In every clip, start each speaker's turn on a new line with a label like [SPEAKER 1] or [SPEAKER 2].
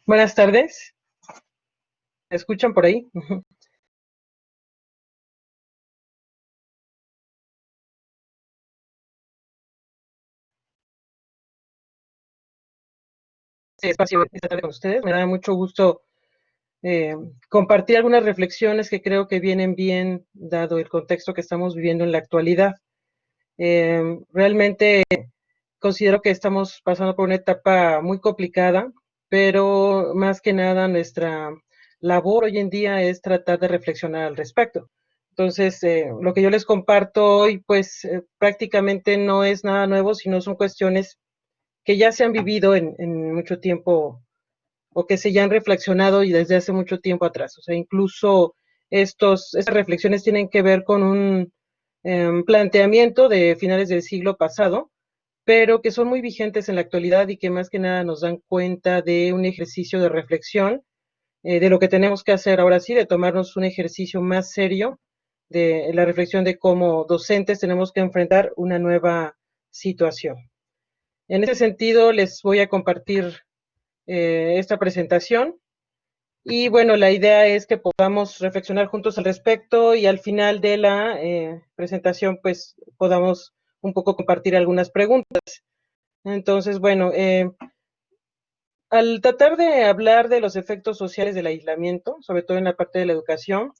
[SPEAKER 1] Buenas tardes. ¿Me escuchan por ahí? este espacio esta tarde con ustedes. Me da mucho gusto compartir algunas reflexiones que creo que vienen bien dado el contexto que estamos viviendo en la actualidad. Realmente considero que estamos pasando por una etapa muy complicada, pero más que nada nuestra labor hoy en día es tratar de reflexionar al respecto. Entonces, lo que yo les comparto hoy, pues prácticamente no es nada nuevo, sino son cuestiones que ya se han vivido en mucho tiempo o que se ya han reflexionado y desde hace mucho tiempo atrás. O sea, incluso estas reflexiones tienen que ver con un planteamiento de finales del siglo pasado, pero que son muy vigentes en la actualidad y que más que nada nos dan cuenta de un ejercicio de reflexión, de lo que tenemos que hacer ahora sí, de tomarnos un ejercicio más serio, de la reflexión de cómo docentes tenemos que enfrentar una nueva situación. En ese sentido, les voy a compartir esta presentación. Y bueno, la idea es que podamos reflexionar juntos al respecto y al final de la presentación, pues podamos un poco compartir algunas preguntas. Entonces, bueno, al tratar de hablar de los efectos sociales del aislamiento, sobre todo en la parte de la educación,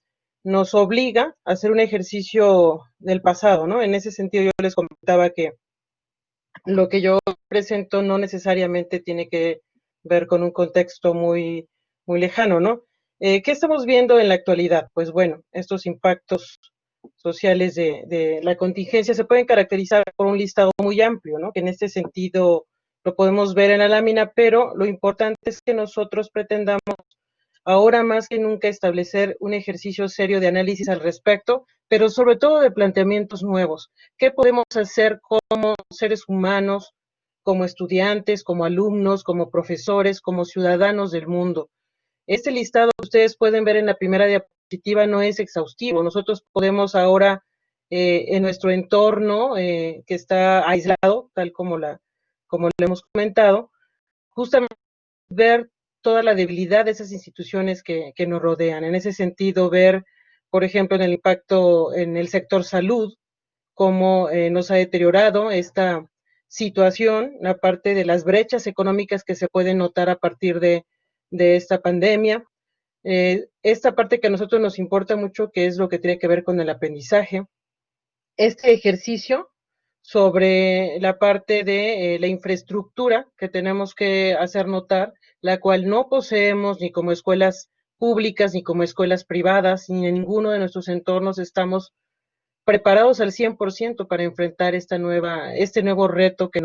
[SPEAKER 1] nos obliga a hacer un ejercicio del pasado, ¿no? En ese sentido, yo les comentaba que lo que yo presento no necesariamente tiene que ver con un contexto muy lejano, ¿no? ¿Qué estamos viendo en la actualidad? Pues bueno, estos impactos sociales de la contingencia se pueden caracterizar por un listado muy amplio, ¿no? Que en este sentido lo podemos ver en la lámina, pero lo importante es que nosotros pretendamos ahora más que nunca establecer un ejercicio serio de análisis al respecto, pero sobre todo de planteamientos nuevos. ¿Qué podemos hacer como seres humanos, como estudiantes, como alumnos, como profesores, como ciudadanos del mundo? Este listado que ustedes pueden ver en la primera diapositiva no es exhaustivo. Nosotros podemos ahora, en nuestro entorno, que está aislado, tal como lo hemos comentado, justamente ver toda la debilidad de esas instituciones que nos rodean. En ese sentido, ver, por ejemplo, en el impacto en el sector salud, cómo nos ha deteriorado esta situación, la parte de las brechas económicas que se pueden notar a partir de esta pandemia. Esta parte que a nosotros nos importa mucho, que es lo que tiene que ver con el aprendizaje. Este ejercicio sobre la parte de la infraestructura que tenemos que hacer notar, la cual no poseemos ni como escuelas públicas ni como escuelas privadas, ni en ninguno de nuestros entornos estamos preparados al 100% para enfrentar este nuevo reto que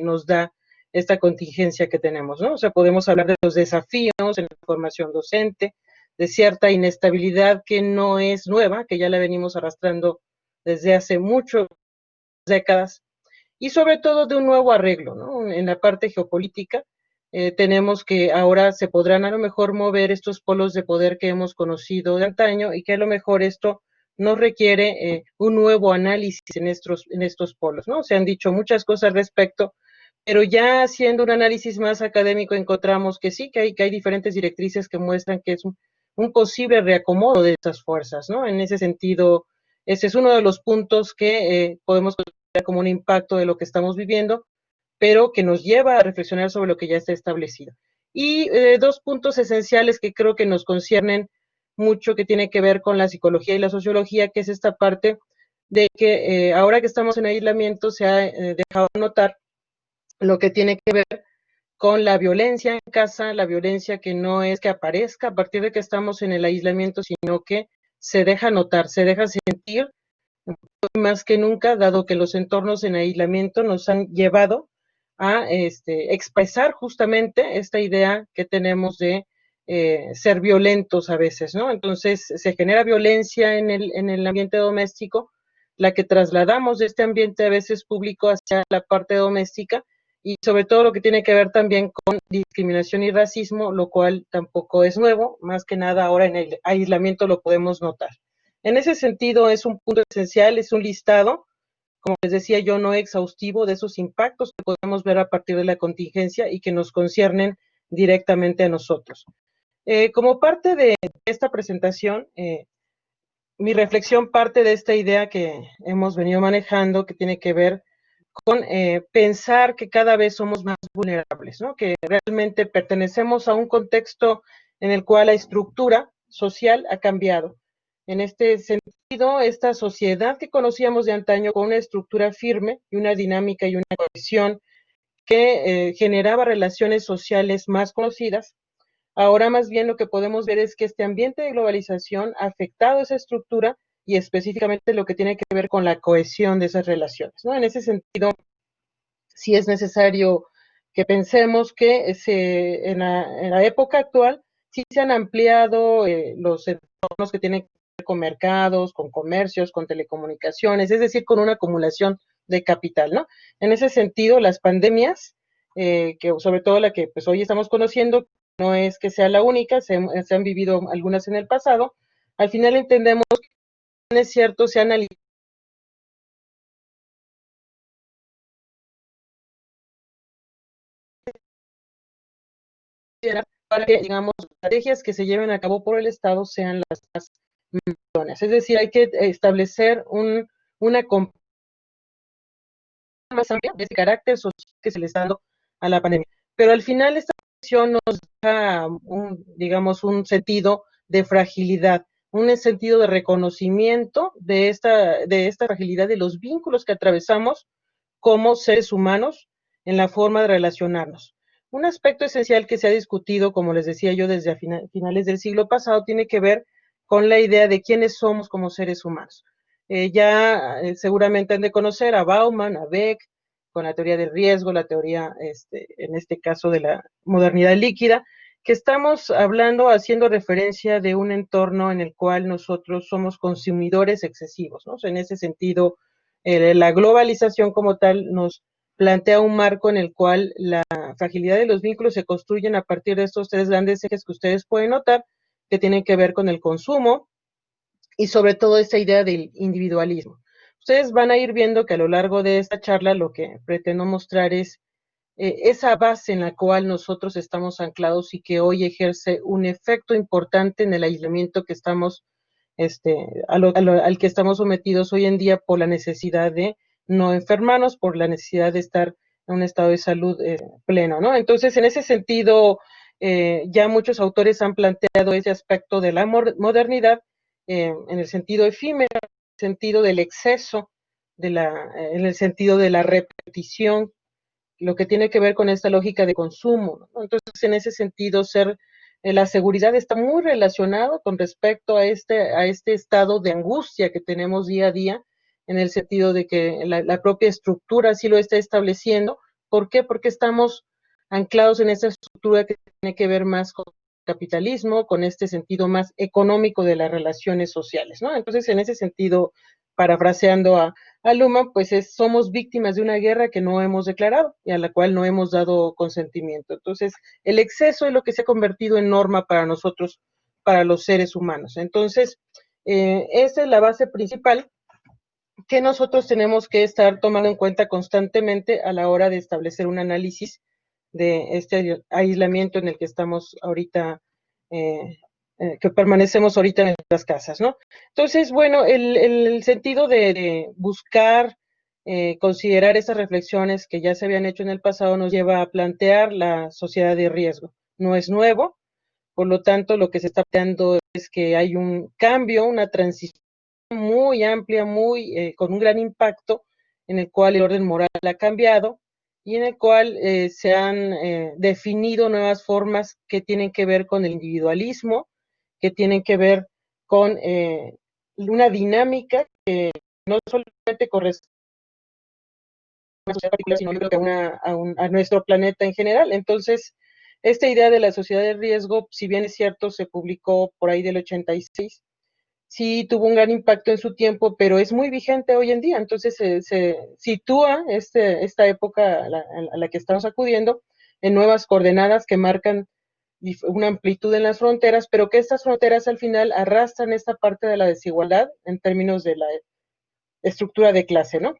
[SPEAKER 1] nos da esta contingencia que tenemos, ¿no? O sea, podemos hablar de los desafíos en la formación docente, de cierta inestabilidad que no es nueva, que ya la venimos arrastrando desde hace muchas décadas, y sobre todo de un nuevo arreglo, ¿no? En la parte geopolítica, tenemos que ahora se podrán a lo mejor mover estos polos de poder que hemos conocido de antaño y que a lo mejor esto nos requiere un nuevo análisis en estos polos, ¿no? Se han dicho muchas cosas al respecto, pero ya haciendo un análisis más académico encontramos que sí, que hay diferentes directrices que muestran que es un posible reacomodo de estas fuerzas, ¿no? En ese sentido, ese es uno de los puntos que podemos considerar como un impacto de lo que estamos viviendo, pero que nos lleva a reflexionar sobre lo que ya está establecido. Y dos puntos esenciales que creo que nos conciernen mucho, que tiene que ver con la psicología y la sociología, que es esta parte de que ahora que estamos en aislamiento se ha dejado notar lo que tiene que ver con la violencia en casa, la violencia que no es que aparezca a partir de que estamos en el aislamiento, sino que se deja notar, se deja sentir más que nunca, dado que los entornos en aislamiento nos han llevado a expresar justamente esta idea que tenemos de ser violentos a veces, ¿no? Entonces se genera violencia en el ambiente doméstico, la que trasladamos de este ambiente a veces público hacia la parte doméstica y sobre todo lo que tiene que ver también con discriminación y racismo, lo cual tampoco es nuevo, más que nada ahora en el aislamiento lo podemos notar. En ese sentido es un punto esencial, es un listado, como les decía yo, no exhaustivo de esos impactos que podemos ver a partir de la contingencia y que nos conciernen directamente a nosotros. Como parte de esta presentación, mi reflexión parte de esta idea que hemos venido manejando, que tiene que ver con pensar que cada vez somos más vulnerables, ¿no? Que realmente pertenecemos a un contexto en el cual la estructura social ha cambiado. En este sentido, esta sociedad que conocíamos de antaño con una estructura firme y una dinámica y una cohesión que generaba relaciones sociales más conocidas, ahora más bien lo que podemos ver es que este ambiente de globalización ha afectado esa estructura y específicamente lo que tiene que ver con la cohesión de esas relaciones, ¿no? En ese sentido, sí es necesario que pensemos que en la época actual sí se han ampliado los entornos que tienen que ver con mercados, con comercios, con telecomunicaciones, es decir, con una acumulación de capital, ¿no? En ese sentido, las pandemias, que sobre todo la que pues hoy estamos conociendo, no es que sea la única, se han vivido algunas en el pasado, al final entendemos que es cierto, se han analizado para que, digamos, las estrategias que se lleven a cabo por el Estado sean las más idóneas. Es decir, hay que establecer una más amplia de ese carácter social que se le está dando a la pandemia. Pero al final esta situación nos da digamos, un sentido de fragilidad, un sentido de reconocimiento de esta fragilidad de los vínculos que atravesamos como seres humanos en la forma de relacionarnos. Un aspecto esencial que se ha discutido, como les decía yo, desde a finales del siglo pasado, tiene que ver con la idea de quiénes somos como seres humanos. Seguramente han de conocer a Bauman, a Beck, con la teoría del riesgo, la teoría, en este caso, de la modernidad líquida, que estamos hablando, haciendo referencia de un entorno en el cual nosotros somos consumidores excesivos, ¿no? O sea, en ese sentido, la globalización como tal nos plantea un marco en el cual la fragilidad de los vínculos se construyen a partir de estos tres grandes ejes que ustedes pueden notar, que tienen que ver con el consumo y sobre todo esta idea del individualismo. Ustedes van a ir viendo que a lo largo de esta charla lo que pretendo mostrar es esa base en la cual nosotros estamos anclados y que hoy ejerce un efecto importante en el aislamiento que estamos al que estamos sometidos hoy en día por la necesidad de no enfermarnos, por la necesidad de estar en un estado de salud pleno, ¿no? Entonces, en ese sentido, ya muchos autores han planteado ese aspecto de la modernidad en el sentido efímero, en el sentido del exceso, en el sentido de la repetición, lo que tiene que ver con esta lógica de consumo, ¿no? Entonces, en ese sentido, la seguridad está muy relacionado con respecto a este estado de angustia que tenemos día a día, en el sentido de que la propia estructura así lo está estableciendo. ¿Por qué? Porque estamos anclados en esa estructura que tiene que ver más con capitalismo, con este sentido más económico de las relaciones sociales, ¿no? Entonces, en ese sentido, parafraseando a Luma, pues somos víctimas de una guerra que no hemos declarado y a la cual no hemos dado consentimiento. Entonces, el exceso es lo que se ha convertido en norma para nosotros, para los seres humanos. Entonces, esa es la base principal que nosotros tenemos que estar tomando en cuenta constantemente a la hora de establecer un análisis de este aislamiento en el que estamos ahorita, que permanecemos ahorita en nuestras casas, ¿no? Entonces, bueno, el sentido de buscar, considerar esas reflexiones que ya se habían hecho en el pasado nos lleva a plantear la sociedad de riesgo. No es nuevo, por lo tanto, lo que se está planteando es que hay un cambio, una transición muy amplia, con un gran impacto, en el cual el orden moral ha cambiado y en el cual se han definido nuevas formas que tienen que ver con el individualismo, que tienen que ver con una dinámica que no solamente corresponde a una sociedad particular, sino yo creo que a nuestro planeta en general. Entonces, esta idea de la sociedad de riesgo, si bien es cierto, se publicó por ahí del 86, sí tuvo un gran impacto en su tiempo, pero es muy vigente hoy en día. Entonces se sitúa esta época a la que estamos acudiendo en nuevas coordenadas que marcan una amplitud en las fronteras, pero que estas fronteras al final arrastran esta parte de la desigualdad en términos de la estructura de clase, ¿no?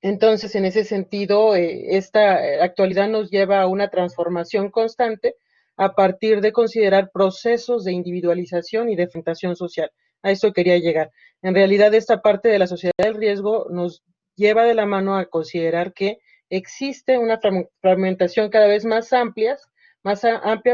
[SPEAKER 1] Entonces, en ese sentido, esta actualidad nos lleva a una transformación constante a partir de considerar procesos de individualización y de fragmentación social. A eso quería llegar. En realidad, esta parte de la sociedad del riesgo nos lleva de la mano a considerar que existe una fragmentación cada vez más amplia,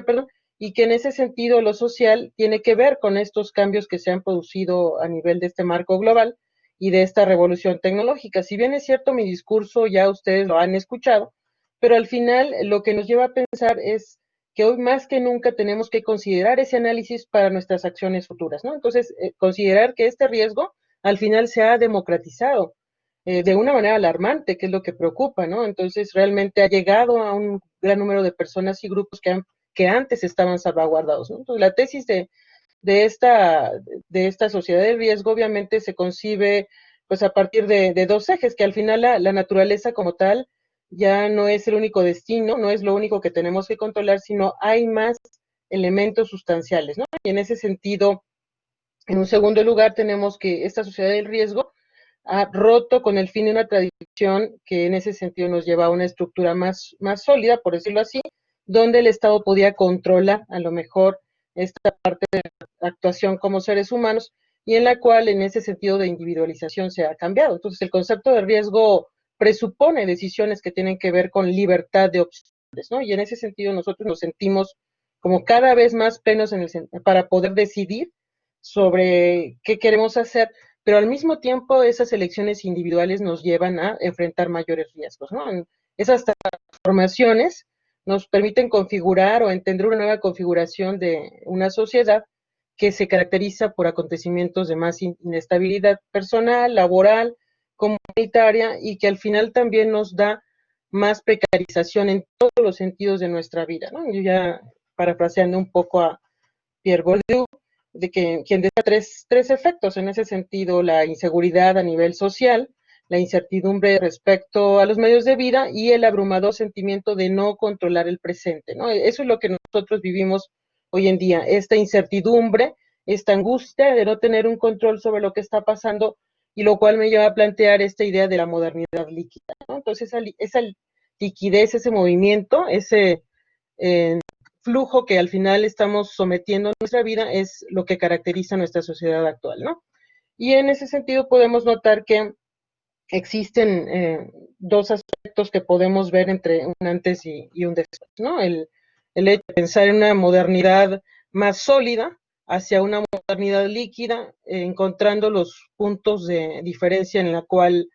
[SPEAKER 1] perdón, y que en ese sentido lo social tiene que ver con estos cambios que se han producido a nivel de este marco global y de esta revolución tecnológica. Si bien es cierto, mi discurso ya ustedes lo han escuchado, pero al final lo que nos lleva a pensar es que hoy más que nunca tenemos que considerar ese análisis para nuestras acciones futuras, ¿no? Entonces, considerar que este riesgo al final se ha democratizado de una manera alarmante, que es lo que preocupa, ¿no? Entonces, realmente ha llegado a un gran número de personas y grupos que antes estaban salvaguardados, ¿no? Entonces, la tesis de, esta, de esta sociedad de riesgo obviamente se concibe pues a partir de dos ejes, que al final la naturaleza como tal ya no es el único destino, no es lo único que tenemos que controlar, sino hay más elementos sustanciales, ¿no? Y en ese sentido, en un segundo lugar, tenemos que esta sociedad del riesgo ha roto con el fin de una tradición que en ese sentido nos lleva a una estructura más sólida, por decirlo así, donde el Estado podía controlar a lo mejor esta parte de la actuación como seres humanos y en la cual en ese sentido de individualización se ha cambiado. Entonces el concepto de riesgo presupone decisiones que tienen que ver con libertad de opciones, ¿no? Y en ese sentido nosotros nos sentimos como cada vez más plenos para poder decidir sobre qué queremos hacer, pero al mismo tiempo esas elecciones individuales nos llevan a enfrentar mayores riesgos, ¿no? Esas transformaciones nos permiten configurar o entender una nueva configuración de una sociedad que se caracteriza por acontecimientos de más inestabilidad personal, laboral, comunitaria y que al final también nos da más precarización en todos los sentidos de nuestra vida, ¿no? Yo ya parafraseando un poco a Pierre Bourdieu, de que quien da tres efectos en ese sentido, la inseguridad a nivel social, la incertidumbre respecto a los medios de vida y el abrumador sentimiento de no controlar el presente, ¿no? Eso es lo que nosotros vivimos hoy en día, esta incertidumbre, esta angustia de no tener un control sobre lo que está pasando y lo cual me lleva a plantear esta idea de la modernidad líquida, ¿no? Entonces esa liquidez, ese movimiento, ese flujo que al final estamos sometiendo a nuestra vida es lo que caracteriza nuestra sociedad actual, ¿no? Y en ese sentido podemos notar que existen dos aspectos que podemos ver entre un antes y un después, ¿no? El hecho de pensar en una modernidad más sólida hacia una modernidad líquida, encontrando los puntos de diferencia en la cual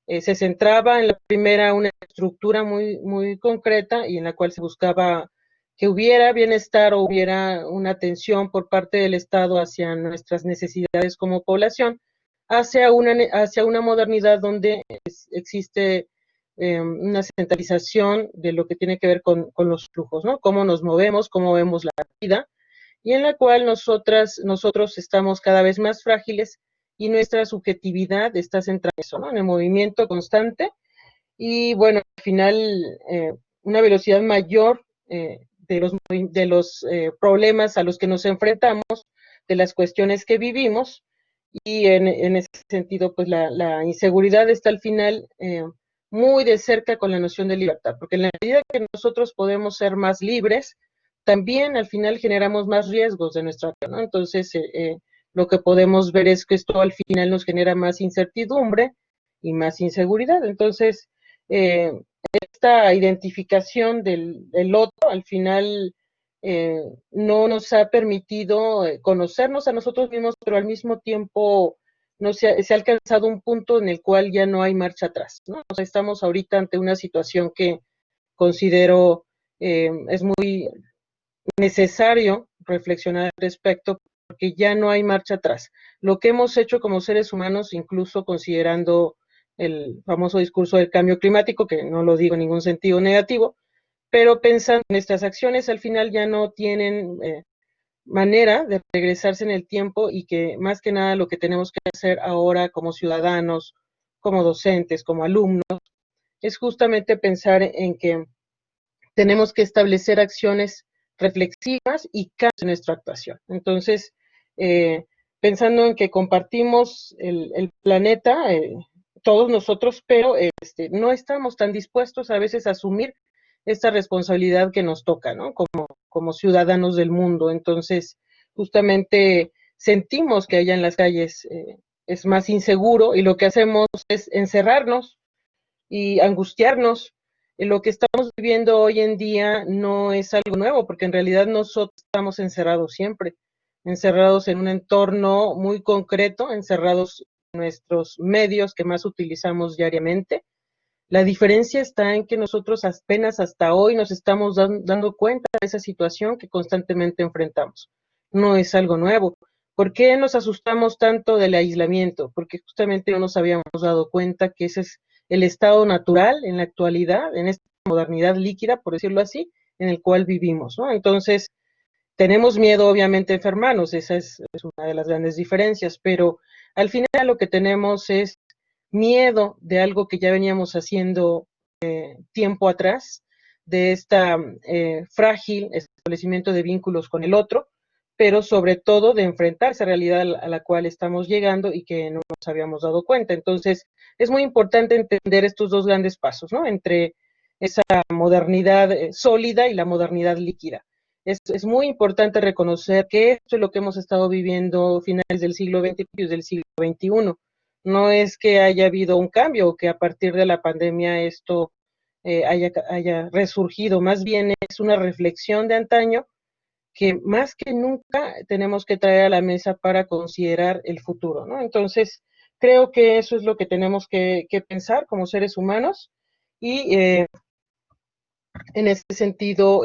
[SPEAKER 1] se centraba en la primera una estructura muy concreta y en la cual se buscaba que hubiera bienestar o hubiera una atención por parte del Estado hacia nuestras necesidades como población, hacia una modernidad donde existe una centralización de lo que tiene que ver con los flujos, ¿no? Cómo nos movemos, cómo vemos la vida, y en la cual nosotros estamos cada vez más frágiles y nuestra subjetividad está centrada en eso, ¿no? En el movimiento constante y bueno, al final una velocidad mayor de los problemas a los que nos enfrentamos, de las cuestiones que vivimos, y en ese sentido, pues la inseguridad está al final muy de cerca con la noción de libertad, porque en la medida que nosotros podemos ser más libres, también al final generamos más riesgos de nuestra vida, ¿no? Entonces, lo que podemos ver es que esto al final nos genera más incertidumbre y más inseguridad. Entonces, eh, esta identificación del otro al final no nos ha permitido conocernos a nosotros mismos, pero al mismo tiempo no se ha alcanzado un punto en el cual ya no hay marcha atrás, ¿no? O sea, estamos ahorita ante una situación que considero es muy necesario reflexionar al respecto porque ya no hay marcha atrás. Lo que hemos hecho como seres humanos, incluso considerando el famoso discurso del cambio climático, que no lo digo en ningún sentido negativo, pero pensando en nuestras acciones al final ya no tienen manera de regresarse en el tiempo y que más que nada lo que tenemos que hacer ahora como ciudadanos, como docentes, como alumnos, es justamente pensar en que tenemos que establecer acciones reflexivas y cambios en nuestra actuación. Entonces, pensando en que compartimos el planeta, todos nosotros, pero no estamos tan dispuestos a veces a asumir esta responsabilidad que nos toca, ¿no? Como ciudadanos del mundo. Entonces, justamente sentimos que allá en las calles es más inseguro y lo que hacemos es encerrarnos y angustiarnos. Lo que estamos viviendo hoy en día no es algo nuevo, porque en realidad nosotros estamos encerrados siempre, encerrados en un entorno muy concreto, encerrados en nuestros medios que más utilizamos diariamente. La diferencia está en que nosotros apenas hasta hoy nos estamos dando cuenta de esa situación que constantemente enfrentamos. No es algo nuevo. ¿Por qué nos asustamos tanto del aislamiento? Porque justamente no nos habíamos dado cuenta que ese es el estado natural en la actualidad, en esta modernidad líquida, por decirlo así, en el cual vivimos, ¿no? Entonces, tenemos miedo, obviamente, a enfermarnos, esa es una de las grandes diferencias, pero al final lo que tenemos es miedo de algo que ya veníamos haciendo tiempo atrás, de esta frágil establecimiento de vínculos con el otro, pero sobre todo de enfrentar esa realidad a la cual estamos llegando y que no nos habíamos dado cuenta. Entonces, es muy importante entender estos dos grandes pasos, ¿no? Entre esa modernidad sólida y la modernidad líquida. Es muy importante reconocer que esto es lo que hemos estado viviendo finales del siglo XX y del siglo XXI. No es que haya habido un cambio o que a partir de la pandemia esto haya resurgido, más bien es una reflexión de antaño que más que nunca tenemos que traer a la mesa para considerar el futuro, ¿no? Entonces, creo que eso es lo que tenemos que pensar como seres humanos y en ese sentido,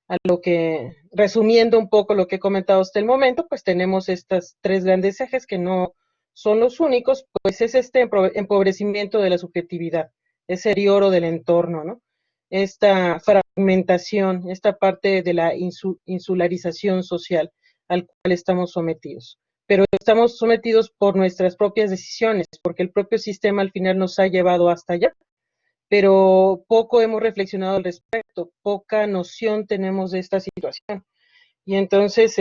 [SPEAKER 1] a lo que, resumiendo un poco lo que he comentado hasta el momento, pues tenemos estas tres grandes ejes que no son los únicos, pues es este empobrecimiento de la subjetividad, ese deterioro del entorno, ¿no? Esta fragmentación, esta parte de la insularización social al cual estamos sometidos. Pero estamos sometidos por nuestras propias decisiones, porque el propio sistema al final nos ha llevado hasta allá, pero poco hemos reflexionado al respecto, poca noción tenemos de esta situación. Y entonces,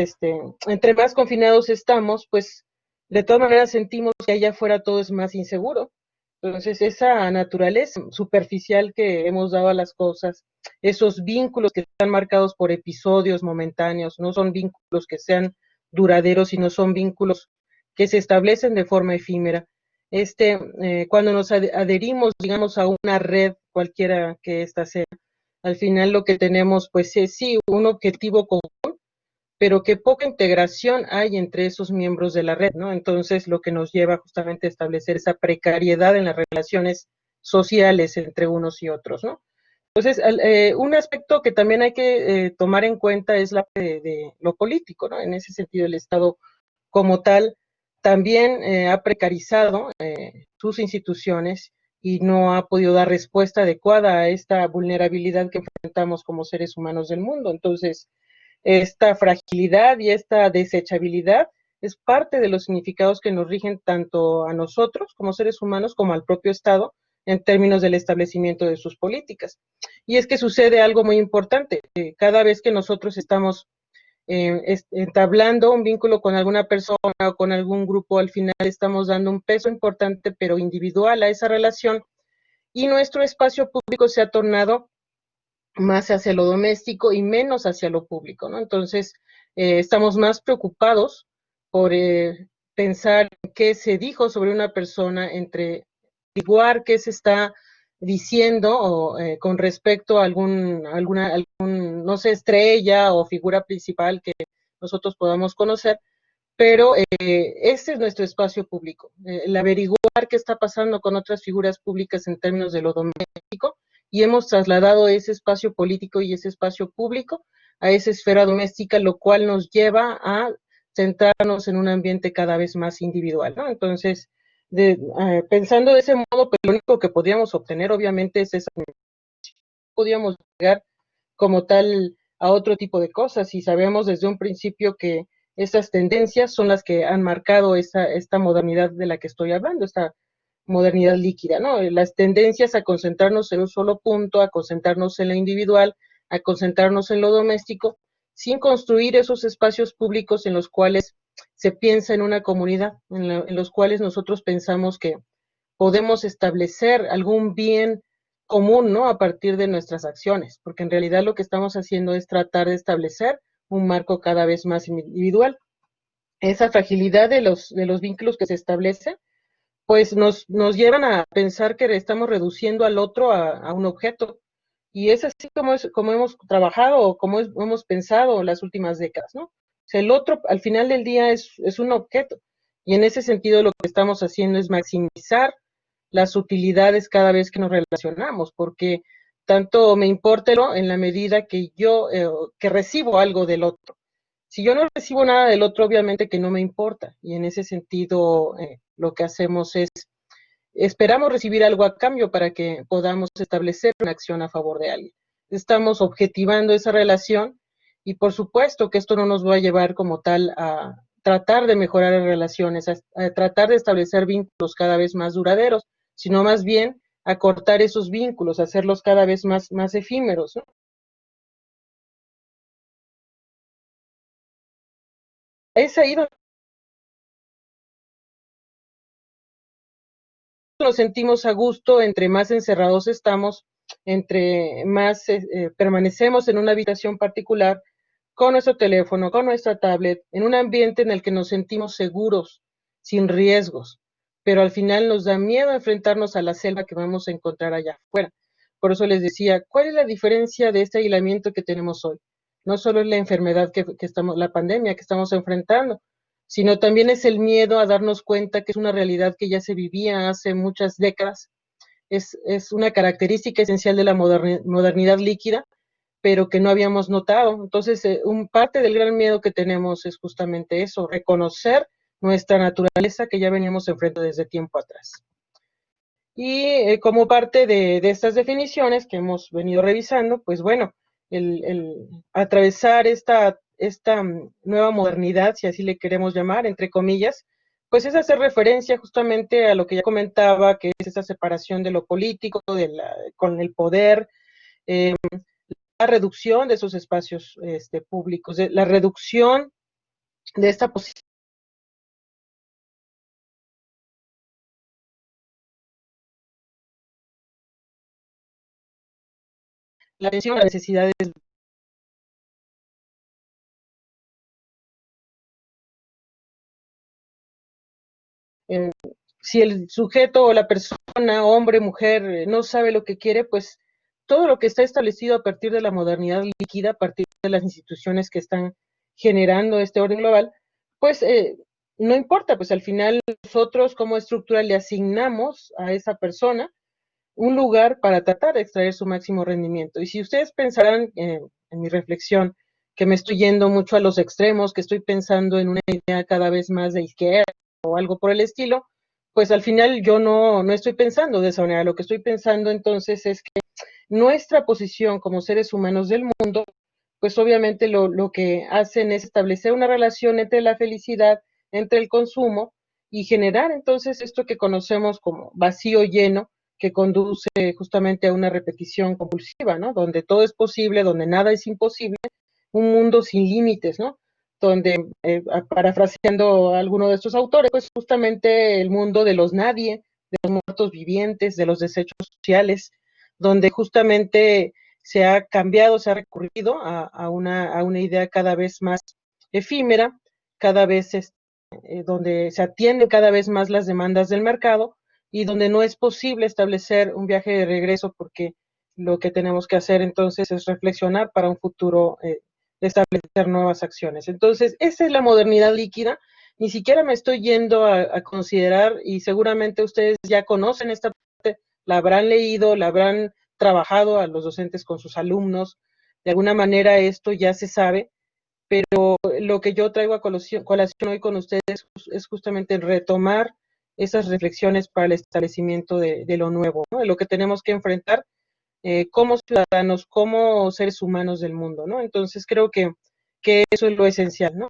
[SPEAKER 1] entre más confinados estamos, pues de todas maneras sentimos que allá afuera todo es más inseguro. Entonces, esa naturaleza superficial que hemos dado a las cosas, esos vínculos que están marcados por episodios momentáneos, no son vínculos que sean duraderos, sino son vínculos que se establecen de forma efímera. Cuando nos adherimos, digamos, a una red, cualquiera que ésta sea, al final lo que tenemos, pues es sí, un objetivo común, pero que poca integración hay entre esos miembros de la red, ¿no? Entonces, lo que nos lleva justamente a establecer esa precariedad en las relaciones sociales entre unos y otros, ¿no? Entonces, un aspecto que también hay que tomar en cuenta es la de lo político, ¿no? En ese sentido, el Estado como tal también ha precarizado sus instituciones y no ha podido dar respuesta adecuada a esta vulnerabilidad que enfrentamos como seres humanos del mundo. Entonces, esta fragilidad y esta desechabilidad es parte de los significados que nos rigen tanto a nosotros como seres humanos como al propio Estado en términos del establecimiento de sus políticas. Y es que sucede algo muy importante. Cada vez que nosotros estamos entablando un vínculo con alguna persona o con algún grupo, al final estamos dando un peso importante pero individual a esa relación y nuestro espacio público se ha tornado más hacia lo doméstico y menos hacia lo público, ¿no? Entonces, estamos más preocupados por pensar qué se dijo sobre una persona, entre igual qué se está diciendo o, con respecto a no sé, estrella o figura principal que nosotros podamos conocer, pero este es nuestro espacio público, el averiguar qué está pasando con otras figuras públicas en términos de lo doméstico, y hemos trasladado ese espacio político y ese espacio público a esa esfera doméstica, lo cual nos lleva a centrarnos en un ambiente cada vez más individual, ¿no? Entonces, pensando de ese modo, pues lo único que podríamos obtener, obviamente, es esa, podríamos llegar como tal a otro tipo de cosas y sabemos desde un principio que esas tendencias son las que han marcado esta modernidad de la que estoy hablando, esta modernidad líquida, ¿no? Las tendencias a concentrarnos en un solo punto, a concentrarnos en lo individual, a concentrarnos en lo doméstico, sin construir esos espacios públicos en los cuales se piensa en una comunidad, en los cuales nosotros pensamos que podemos establecer algún bien común, ¿no? A partir de nuestras acciones, porque en realidad lo que estamos haciendo es tratar de establecer un marco cada vez más individual. Esa fragilidad de los vínculos que se establecen, pues nos llevan a pensar que estamos reduciendo al otro a un objeto. Y es así como hemos trabajado o como hemos pensado las últimas décadas, ¿no? O sea, el otro al final del día es un objeto. Y en ese sentido lo que estamos haciendo es maximizar las utilidades cada vez que nos relacionamos, porque tanto me importa en la medida que yo que recibo algo del otro. Si yo no recibo nada del otro, obviamente que no me importa. Y en ese sentido, lo que hacemos es, esperamos recibir algo a cambio para que podamos establecer una acción a favor de alguien. Estamos objetivando esa relación y por supuesto que esto no nos va a llevar como tal a tratar de mejorar las relaciones, a tratar de establecer vínculos cada vez más duraderos, sino más bien a cortar esos vínculos, a hacerlos cada vez más efímeros, ¿no? Es ahí donde nos sentimos a gusto, entre más encerrados estamos, entre más permanecemos en una habitación particular, con nuestro teléfono, con nuestra tablet, en un ambiente en el que nos sentimos seguros, sin riesgos, pero al final nos da miedo enfrentarnos a la selva que vamos a encontrar allá afuera. Por eso les decía, ¿cuál es la diferencia de este aislamiento que tenemos hoy? No solo es la enfermedad que estamos, la pandemia que estamos enfrentando, sino también es el miedo a darnos cuenta que es una realidad que ya se vivía hace muchas décadas. Es una característica esencial de la modernidad líquida, pero que no habíamos notado. Entonces, un parte del gran miedo que tenemos es justamente eso, reconocer nuestra naturaleza que ya veníamos enfrentando desde tiempo atrás. Y como parte de estas definiciones que hemos venido revisando, pues bueno, atravesar esta nueva modernidad, si así le queremos llamar, entre comillas, pues es hacer referencia justamente a lo que ya comentaba, que es esa separación de lo político, con el poder, eh, la reducción de esos espacios públicos, la reducción de esta posibilidad, la atención a las necesidades. Eh, si el sujeto o la persona, hombre, mujer, no sabe lo que quiere, pues todo lo que está establecido a partir de la modernidad líquida, a partir de las instituciones que están generando este orden global, pues no importa, pues al final nosotros como estructura le asignamos a esa persona un lugar para tratar de extraer su máximo rendimiento. Y si ustedes pensarán en mi reflexión que me estoy yendo mucho a los extremos, que estoy pensando en una idea cada vez más de izquierda o algo por el estilo, pues al final yo no estoy pensando de esa manera. Lo que estoy pensando entonces es que nuestra posición como seres humanos del mundo, pues obviamente lo que hacen es establecer una relación entre la felicidad, entre el consumo y generar entonces esto que conocemos como vacío lleno, que conduce justamente a una repetición compulsiva, ¿no? Donde todo es posible, donde nada es imposible, un mundo sin límites, ¿no? Donde, parafraseando a alguno de estos autores, pues justamente el mundo de los nadie, de los muertos vivientes, de los desechos sociales, donde justamente se ha cambiado, se ha recurrido a una idea cada vez más efímera, cada vez donde se atienden cada vez más las demandas del mercado y donde no es posible establecer un viaje de regreso porque lo que tenemos que hacer entonces es reflexionar para un futuro, establecer nuevas acciones. Entonces, esa es la modernidad líquida. Ni siquiera me estoy yendo a considerar, y seguramente ustedes ya conocen esta parte, la habrán leído, la habrán trabajado a los docentes con sus alumnos. De alguna manera esto ya se sabe, pero lo que yo traigo a colación hoy con ustedes es justamente retomar esas reflexiones para el establecimiento de lo nuevo, ¿no? De lo que tenemos que enfrentar como ciudadanos, como seres humanos del mundo, ¿no? Entonces creo que eso es lo esencial, ¿no?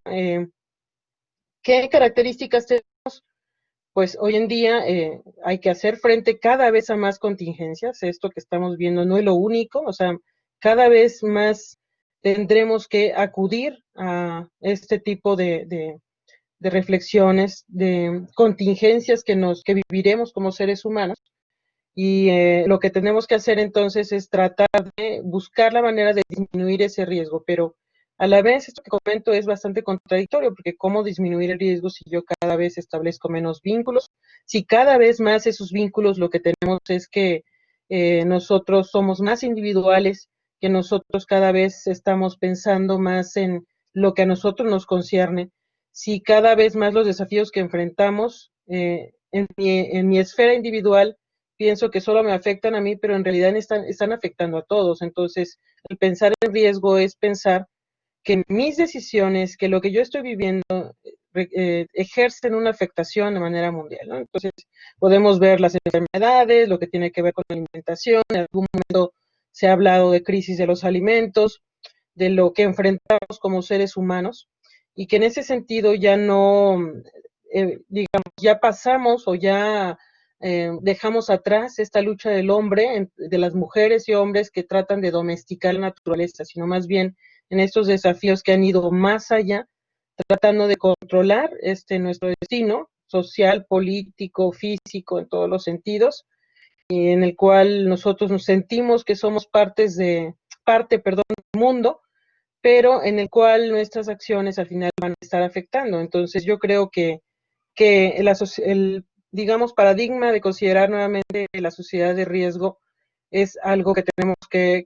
[SPEAKER 1] ¿Qué características tenemos? Pues hoy en día hay que hacer frente cada vez a más contingencias. Esto que estamos viendo no es lo único, o sea, cada vez más tendremos que acudir a este tipo de reflexiones, de contingencias que viviremos como seres humanos. Y lo que tenemos que hacer entonces es tratar de buscar la manera de disminuir ese riesgo, pero a la vez esto que comento es bastante contradictorio, porque ¿cómo disminuir el riesgo si yo cada vez establezco menos vínculos, si cada vez más esos vínculos lo que tenemos es que nosotros somos más individuales, que nosotros cada vez estamos pensando más en lo que a nosotros nos concierne, si cada vez más los desafíos que enfrentamos en mi esfera individual pienso que solo me afectan a mí, pero en realidad están afectando a todos. Entonces, el pensar en riesgo es pensar que mis decisiones, que lo que yo estoy viviendo, ejercen una afectación de manera mundial, ¿no? Entonces, podemos ver las enfermedades, lo que tiene que ver con la alimentación, en algún momento se ha hablado de crisis de los alimentos, de lo que enfrentamos como seres humanos, y que en ese sentido ya no, digamos, ya pasamos o ya dejamos atrás esta lucha del hombre, de las mujeres y hombres que tratan de domesticar la naturaleza, sino más bien en estos desafíos que han ido más allá, tratando de controlar nuestro destino social, político, físico, en todos los sentidos, y en el cual nosotros nos sentimos que somos parte, perdón, del mundo, pero en el cual nuestras acciones al final van a estar afectando. Entonces yo creo que el, digamos, paradigma de considerar nuevamente la sociedad de riesgo es algo que tenemos que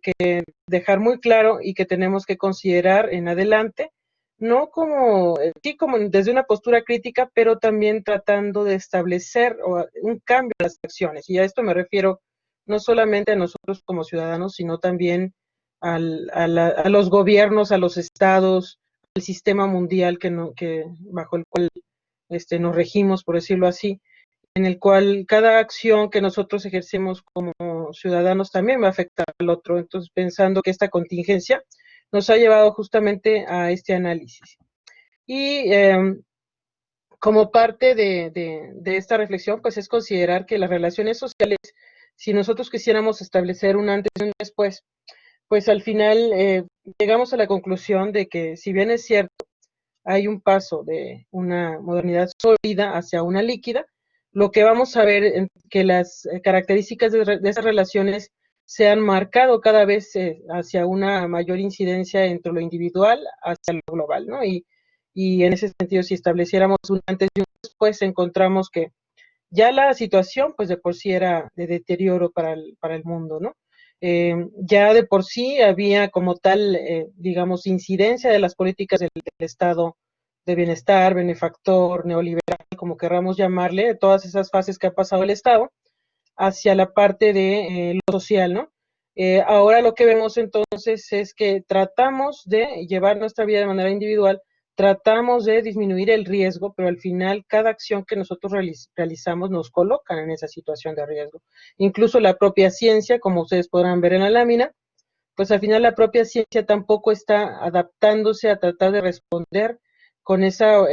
[SPEAKER 1] dejar muy claro y que tenemos que considerar en adelante, no como, sí, como desde una postura crítica, pero también tratando de establecer un cambio en las acciones. Y a esto me refiero no solamente a nosotros como ciudadanos, sino también a los gobiernos, a los estados, al sistema mundial que bajo el cual nos regimos, por decirlo así, en el cual cada acción que nosotros ejercemos como ciudadanos también va a afectar al otro. Entonces, pensando que esta contingencia nos ha llevado justamente a este análisis. Y como parte de esta reflexión, pues es considerar que las relaciones sociales, si nosotros quisiéramos establecer un antes y un después, pues al final llegamos a la conclusión de que si bien es cierto, hay un paso de una modernidad sólida hacia una líquida, lo que vamos a ver es que las características de esas relaciones se han marcado cada vez hacia una mayor incidencia entre lo individual hacia lo global, ¿no? Y en ese sentido, si estableciéramos un antes y un después, encontramos que ya la situación, pues de por sí era de deterioro para el mundo, ¿no? Ya de por sí había como tal, digamos, incidencia de las políticas del Estado de bienestar, benefactor, neoliberal, como querramos llamarle, de todas esas fases que ha pasado el Estado, hacia la parte de lo social, ¿no? Ahora lo que vemos entonces es que tratamos de llevar nuestra vida de manera individual, tratamos de disminuir el riesgo, pero al final cada acción que nosotros realizamos nos coloca en esa situación de riesgo. Incluso la propia ciencia, como ustedes podrán ver en la lámina, pues al final la propia ciencia tampoco está adaptándose a tratar de responder con esa,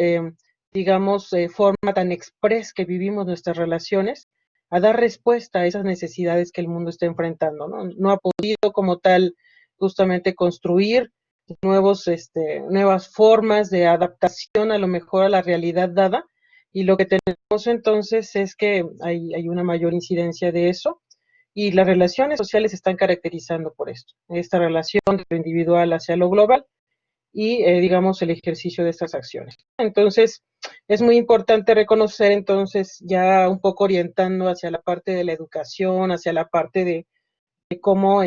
[SPEAKER 1] digamos, forma tan express que vivimos nuestras relaciones, a dar respuesta a esas necesidades que el mundo está enfrentando, ¿no? No ha podido como tal justamente construir nuevas formas de adaptación a lo mejor a la realidad dada, y lo que tenemos entonces es que hay una mayor incidencia de eso, y las relaciones sociales se están caracterizando por esto, esta relación de lo individual hacia lo global y, digamos, el ejercicio de estas acciones. Entonces, es muy importante reconocer, entonces, ya un poco orientando hacia la parte de la educación, hacia la parte de cómo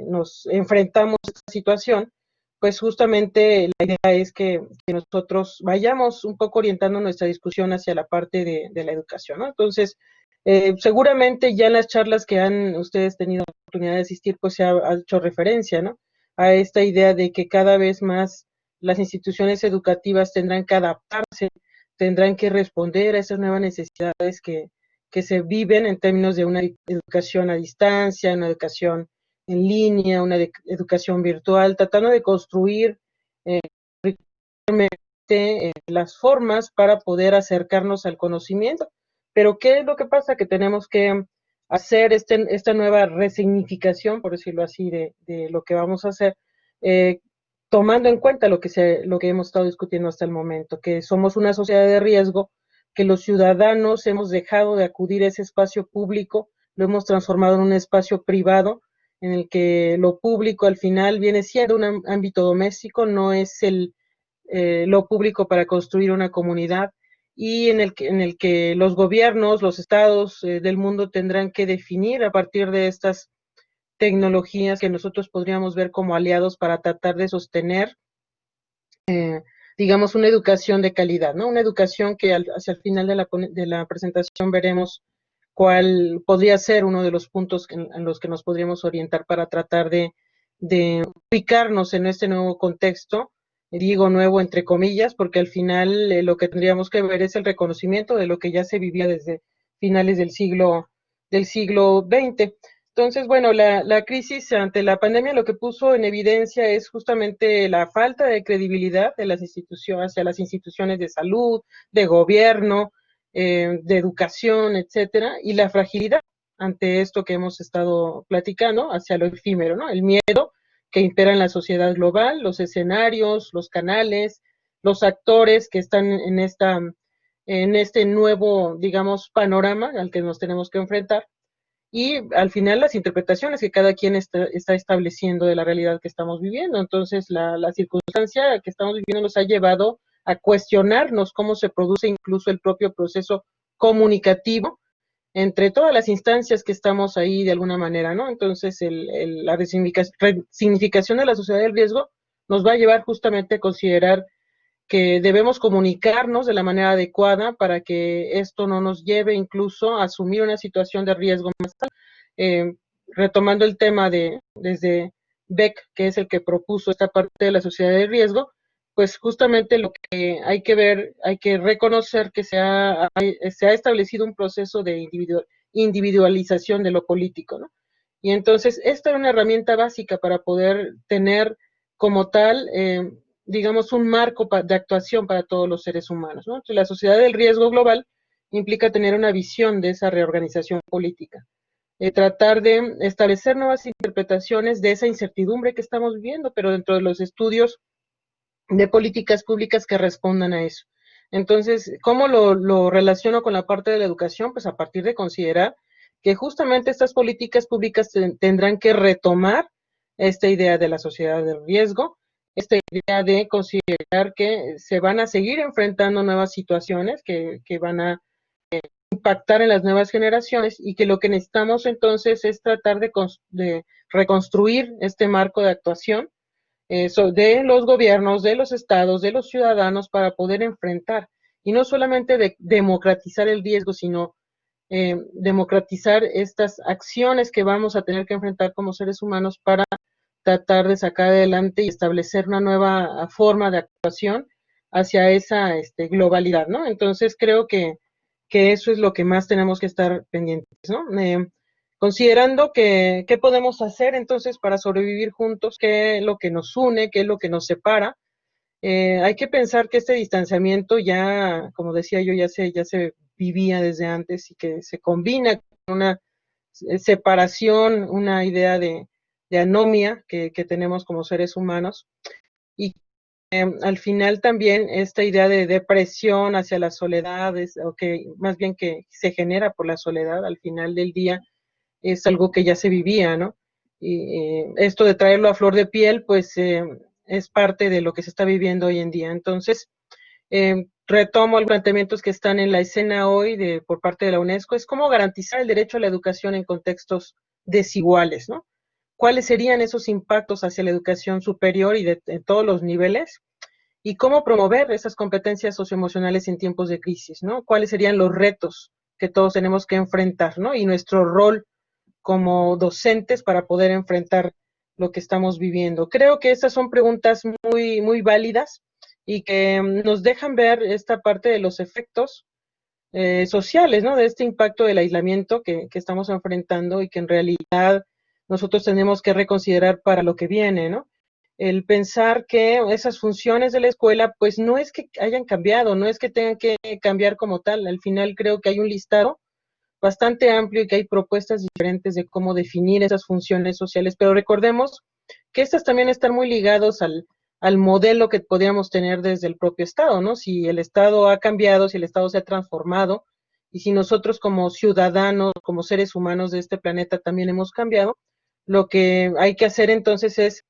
[SPEAKER 1] nos enfrentamos a esta situación, pues justamente la idea es que nosotros vayamos un poco orientando nuestra discusión hacia la parte de la educación, ¿no? Entonces, seguramente ya en las charlas que han ustedes tenido la oportunidad de asistir, pues se ha hecho referencia, ¿no? A esta idea de que cada vez más las instituciones educativas tendrán que adaptarse, tendrán que responder a esas nuevas necesidades que se viven en términos de una educación a distancia, una educación en línea, una educación virtual, tratando de construir las formas para poder acercarnos al conocimiento. Pero ¿qué es lo que pasa? Que tenemos que hacer esta nueva resignificación, por decirlo así, de lo que vamos a hacer, eh, tomando en cuenta lo que hemos estado discutiendo hasta el momento, que somos una sociedad de riesgo, que los ciudadanos hemos dejado de acudir a ese espacio público, lo hemos transformado en un espacio privado, en el que lo público al final viene siendo un ámbito doméstico, no es lo público para construir una comunidad, y en el que los gobiernos, los estados del mundo tendrán que definir a partir de estas tecnologías que nosotros podríamos ver como aliados para tratar de sostener, digamos, una educación de calidad, ¿no? Una educación que hacia el final de la presentación veremos cuál podría ser uno de los puntos en los que nos podríamos orientar para tratar de ubicarnos en este nuevo contexto, digo nuevo entre comillas, porque al final lo que tendríamos que ver es el reconocimiento de lo que ya se vivía desde finales del siglo XX. Entonces, bueno, la crisis ante la pandemia lo que puso en evidencia es justamente la falta de credibilidad de las instituciones, hacia las instituciones de salud, de gobierno, de educación, etcétera, y la fragilidad ante esto que hemos estado platicando, hacia lo efímero, ¿no? El miedo que impera en la sociedad global, los escenarios, los canales, los actores que están en este nuevo, digamos, panorama al que nos tenemos que enfrentar, y al final las interpretaciones que cada quien está estableciendo de la realidad que estamos viviendo. Entonces, la circunstancia que estamos viviendo nos ha llevado a cuestionarnos cómo se produce incluso el propio proceso comunicativo entre todas las instancias que estamos ahí de alguna manera, ¿no? Entonces, la resignificación de la sociedad del riesgo nos va a llevar justamente a considerar que debemos comunicarnos de la manera adecuada para que esto no nos lleve incluso a asumir una situación de riesgo más alta. Retomando el tema desde Beck, que es el que propuso esta parte de la sociedad de riesgo, pues justamente lo que hay que ver, hay que reconocer que se ha establecido un proceso de individualización de lo político, ¿no? Y entonces esta es una herramienta básica para poder tener como tal, digamos, un marco de actuación para todos los seres humanos, ¿no? Entonces, la sociedad del riesgo global implica tener una visión de esa reorganización política, tratar de establecer nuevas interpretaciones de esa incertidumbre que estamos viviendo, pero dentro de los estudios de políticas públicas que respondan a eso. Entonces, ¿cómo lo relaciono con la parte de la educación? Pues a partir de considerar que justamente estas políticas públicas tendrán que retomar esta idea de la sociedad del riesgo, esta idea de considerar que se van a seguir enfrentando nuevas situaciones que van a impactar en las nuevas generaciones, y que lo que necesitamos entonces es tratar de reconstruir este marco de actuación de los gobiernos, de los estados, de los ciudadanos, para poder enfrentar, y no solamente democratizar el riesgo, sino democratizar estas acciones que vamos a tener que enfrentar como seres humanos para tratar de sacar adelante y establecer una nueva forma de actuación hacia esa globalidad, ¿no? Entonces creo que eso es lo que más tenemos que estar pendientes, ¿no? Considerando que qué podemos hacer entonces para sobrevivir juntos, qué es lo que nos une, qué es lo que nos separa. Hay que pensar que este distanciamiento ya, como decía yo, ya se vivía desde antes, y que se combina con una separación, una idea de anomia que tenemos como seres humanos, y al final también esta idea de depresión hacia la soledad, o que más bien que se genera por la soledad al final del día, es algo que ya se vivía, ¿no? Y esto de traerlo a flor de piel, pues es parte de lo que se está viviendo hoy en día. Entonces, retomo los planteamientos que están en la escena hoy por parte de la UNESCO, es cómo garantizar el derecho a la educación en contextos desiguales, ¿no? ¿Cuáles serían esos impactos hacia la educación superior y de todos los niveles? Y cómo promover esas competencias socioemocionales en tiempos de crisis, ¿no? ¿Cuáles serían los retos que todos tenemos que enfrentar, ¿no? Y nuestro rol como docentes para poder enfrentar lo que estamos viviendo. Creo que estas son preguntas muy válidas, y que nos dejan ver esta parte de los efectos sociales, ¿no? De este impacto del aislamiento que estamos enfrentando, y que en realidad nosotros tenemos que reconsiderar para lo que viene, ¿no? El pensar que esas funciones de la escuela, pues no es que hayan cambiado, no es que tengan que cambiar como tal. Al final creo que hay un listado bastante amplio y que hay propuestas diferentes de cómo definir esas funciones sociales, pero recordemos que estas también están muy ligados al modelo que podríamos tener desde el propio Estado, ¿no? Si el Estado ha cambiado, si el Estado se ha transformado, y si nosotros como ciudadanos, como seres humanos de este planeta también hemos cambiado, lo que hay que hacer entonces es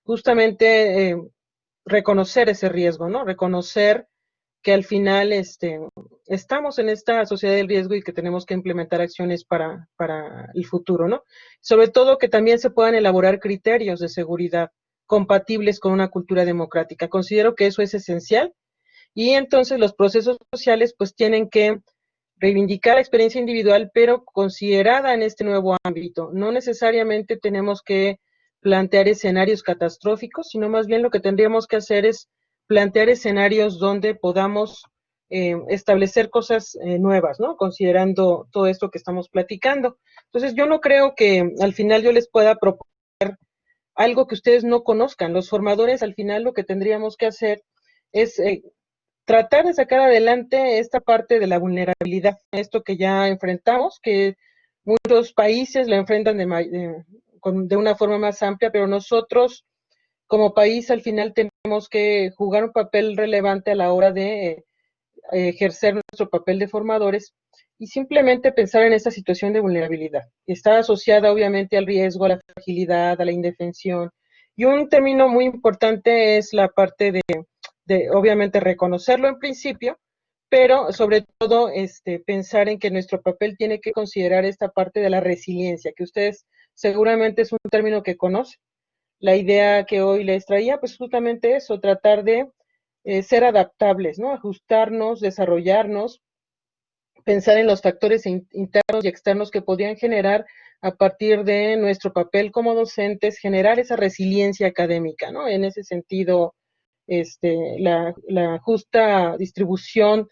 [SPEAKER 1] justamente reconocer ese riesgo, ¿no? Reconocer que al final estamos en esta sociedad del riesgo y que tenemos que implementar acciones para el futuro, ¿no? Sobre todo que también se puedan elaborar criterios de seguridad compatibles con una cultura democrática. Considero que eso es esencial y entonces los procesos sociales pues tienen que reivindicar la experiencia individual, pero considerada en este nuevo ámbito. No necesariamente tenemos que plantear escenarios catastróficos, sino más bien lo que tendríamos que hacer es plantear escenarios donde podamos establecer cosas nuevas, ¿no? Considerando todo esto que estamos platicando. Entonces, yo no creo que al final yo les pueda proponer algo que ustedes no conozcan. Los formadores, al final, lo que tendríamos que hacer es tratar de sacar adelante esta parte de la vulnerabilidad, esto que ya enfrentamos, que muchos países lo enfrentan de una forma más amplia, pero nosotros como país al final tenemos que jugar un papel relevante a la hora de ejercer nuestro papel de formadores y simplemente pensar en esta situación de vulnerabilidad. Está asociada obviamente al riesgo, a la fragilidad, a la indefensión. Y un término muy importante es la parte de obviamente reconocerlo en principio, pero sobre todo pensar en que nuestro papel tiene que considerar esta parte de la resiliencia, que ustedes seguramente es un término que conocen. La idea que hoy les traía, pues justamente eso, tratar de ser adaptables, ¿no? Ajustarnos, desarrollarnos, pensar en los factores internos y externos que podrían generar a partir de nuestro papel como docentes, generar esa resiliencia académica, ¿no? En ese sentido, la justa distribución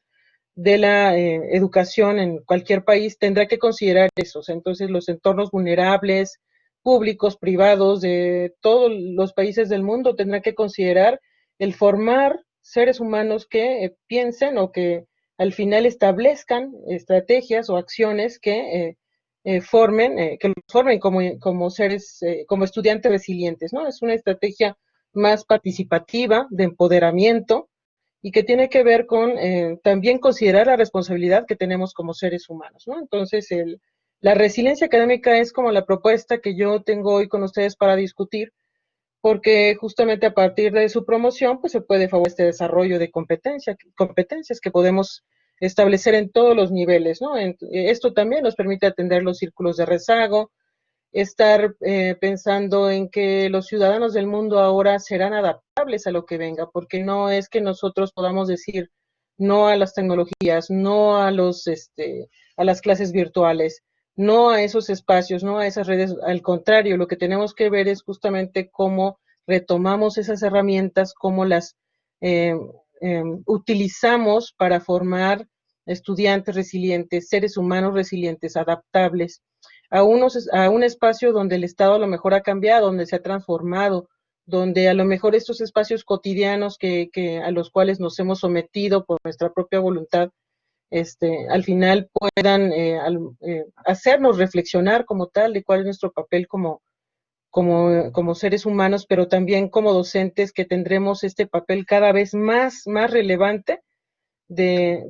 [SPEAKER 1] de la educación en cualquier país tendrá que considerar eso. O sea, entonces, los entornos vulnerables, públicos, privados, de todos los países del mundo, tendrán que considerar el formar seres humanos que piensen o que al final establezcan estrategias o acciones que los formen como seres, como estudiantes resilientes, ¿no? Es una estrategia más participativa, de empoderamiento, y que tiene que ver con también considerar la responsabilidad que tenemos como seres humanos, ¿no? Entonces, la resiliencia académica es como la propuesta que yo tengo hoy con ustedes para discutir, porque justamente a partir de su promoción, pues se puede favorecer este desarrollo de competencias que podemos establecer en todos los niveles, ¿no? Esto también nos permite atender los círculos de rezago, estar pensando en que los ciudadanos del mundo ahora serán adaptables a lo que venga, porque no es que nosotros podamos decir no a las tecnologías, no a las clases virtuales, no a esos espacios, no a esas redes. Al contrario, lo que tenemos que ver es justamente cómo retomamos esas herramientas, cómo las eh, utilizamos para formar estudiantes resilientes, seres humanos resilientes, adaptables, a un espacio donde el Estado a lo mejor ha cambiado, donde se ha transformado, donde a lo mejor estos espacios cotidianos a los cuales nos hemos sometido por nuestra propia voluntad, al final puedan hacernos reflexionar como tal de cuál es nuestro papel como seres humanos, pero también como docentes que tendremos este papel cada vez más relevante de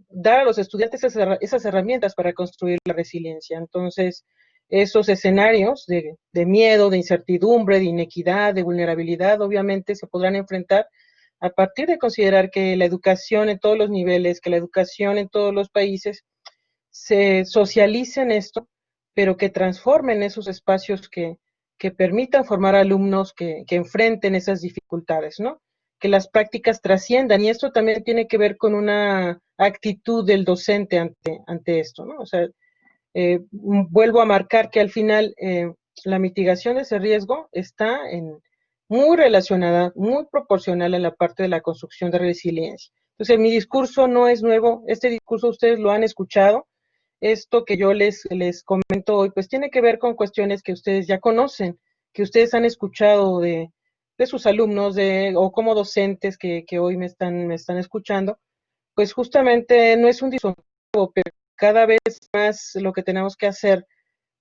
[SPEAKER 1] dar a los estudiantes esas herramientas para construir la resiliencia. Entonces, esos escenarios de miedo, de incertidumbre, de inequidad, de vulnerabilidad, obviamente se podrán enfrentar a partir de considerar que la educación en todos los niveles, que la educación en todos los países se socialice en esto, pero que transformen esos espacios que permitan formar alumnos que enfrenten esas dificultades, ¿no? Que las prácticas trasciendan, y esto también tiene que ver con una actitud del docente ante esto, ¿no? O sea, vuelvo a marcar que al final la mitigación de ese riesgo está muy relacionada, muy proporcional a la parte de la construcción de resiliencia. Entonces, mi discurso no es nuevo, este discurso ustedes lo han escuchado, esto que yo les comento hoy, pues tiene que ver con cuestiones que ustedes ya conocen, que ustedes han escuchado de sus alumnos o como docentes que hoy me están escuchando, pues justamente no es un discurso, pero cada vez más lo que tenemos que hacer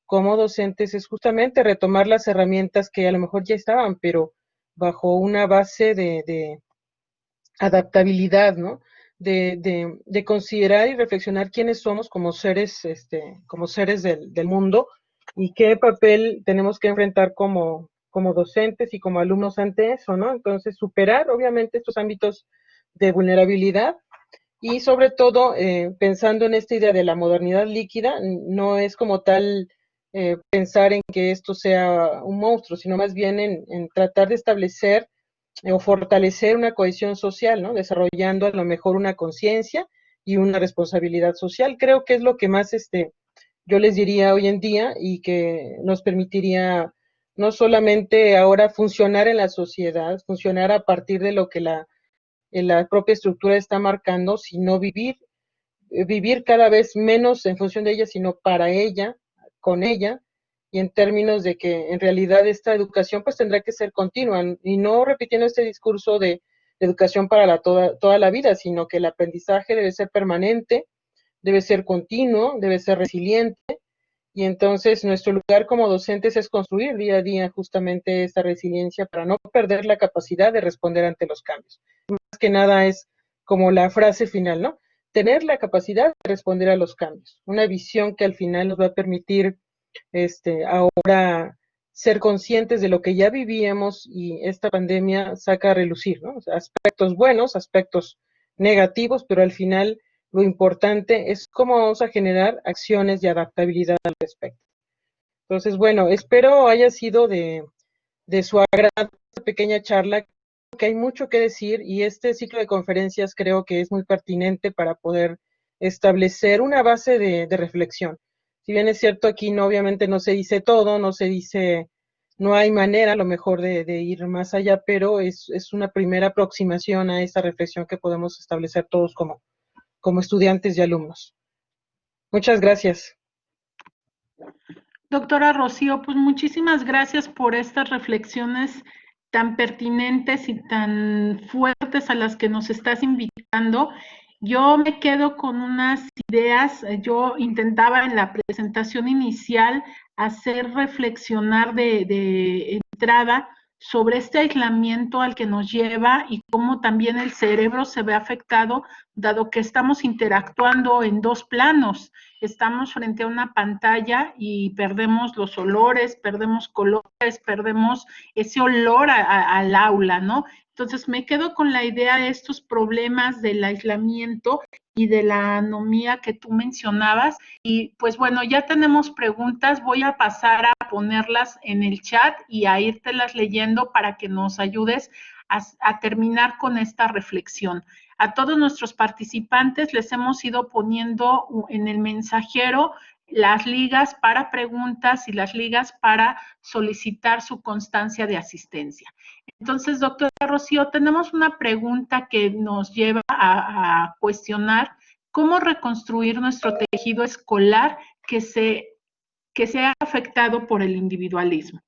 [SPEAKER 1] como docentes es justamente retomar las herramientas que a lo mejor ya estaban, pero bajo una base de adaptabilidad, ¿no? De considerar y reflexionar quiénes somos como seres del mundo y qué papel tenemos que enfrentar como docentes y como alumnos ante eso, ¿no? Entonces, superar obviamente estos ámbitos de vulnerabilidad y sobre todo pensando en esta idea de la modernidad líquida, no es como tal pensar en que esto sea un monstruo, sino más bien en tratar de establecer o fortalecer una cohesión social, ¿no? Desarrollando a lo mejor una conciencia y una responsabilidad social. Creo que es lo que más yo les diría hoy en día y que nos permitiría no solamente ahora funcionar en la sociedad, funcionar a partir de lo que la propia estructura está marcando, sino vivir cada vez menos en función de ella, sino para ella, con ella, y en términos de que en realidad esta educación pues tendrá que ser continua, y no repitiendo este discurso de educación para toda la vida, sino que el aprendizaje debe ser permanente, debe ser continuo, debe ser resiliente, y entonces nuestro lugar como docentes es construir día a día justamente esta resiliencia para no perder la capacidad de responder ante los cambios. Más que nada es como la frase final, ¿no? Tener la capacidad de responder a los cambios. Una visión que al final nos va a permitir ahora ser conscientes de lo que ya vivíamos y esta pandemia saca a relucir, ¿no? O sea, aspectos buenos, aspectos negativos, pero al final lo importante es cómo vamos a generar acciones de adaptabilidad al respecto. Entonces, bueno, espero haya sido de su agrado esta pequeña charla, que hay mucho que decir y este ciclo de conferencias creo que es muy pertinente para poder establecer una base de reflexión. Si bien es cierto, aquí no, obviamente no se dice todo, no se dice, no hay manera a lo mejor de ir más allá, pero es una primera aproximación a esta reflexión que podemos establecer todos como estudiantes y alumnos. Muchas gracias.
[SPEAKER 2] Doctora Rocío, pues muchísimas gracias por estas reflexiones tan pertinentes y tan fuertes a las que nos estás invitando. Yo me quedo con unas ideas. Yo intentaba en la presentación inicial hacer reflexionar de entrada sobre este aislamiento al que nos lleva y cómo también el cerebro se ve afectado, dado que estamos interactuando en dos planos. Estamos frente a una pantalla y perdemos los olores, perdemos colores, perdemos ese olor al aula, ¿no? Entonces me quedo con la idea de estos problemas del aislamiento y de la anomía que tú mencionabas. Y pues bueno, ya tenemos preguntas, voy a pasar a ponerlas en el chat y a írtelas leyendo para que nos ayudes a terminar con esta reflexión. A todos nuestros participantes les hemos ido poniendo en el mensajero las ligas para preguntas y las ligas para solicitar su constancia de asistencia. Entonces, doctora Rocío, tenemos una pregunta que nos lleva a cuestionar cómo reconstruir nuestro tejido escolar que se ha afectado por el individualismo.